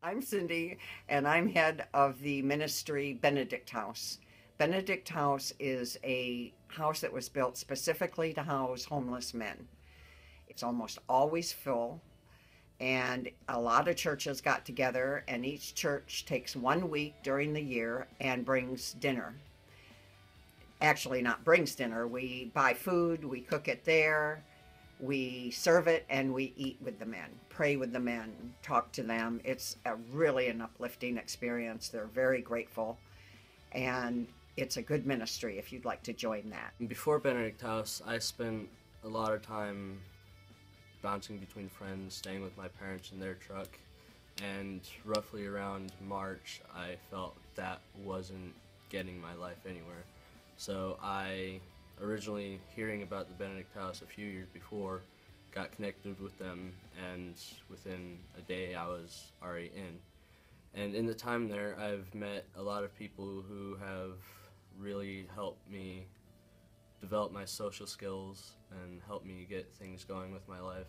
I'm Cindy, and I'm head of the ministry Benedict House. Benedict House is a house that was built specifically to house homeless men. It's almost always full, and a lot of churches got together, and each church takes 1 week during the year and brings dinner. Actually, not brings dinner, we buy food, we cook it there, we serve it, and we eat with the men, pray with the men, talk to them. It's really an uplifting experience. They're very grateful, and it's a good ministry if you'd like to join that. Before Benedict House, I spent a lot of time bouncing between friends, staying with my parents in their truck, and roughly around March, I felt that wasn't getting my life anywhere. So I, originally hearing about the Benedict House a few years before, got connected with them, and within a day I was already in. And in the time there, I've met a lot of people who have really helped me develop my social skills and helped me get things going with my life.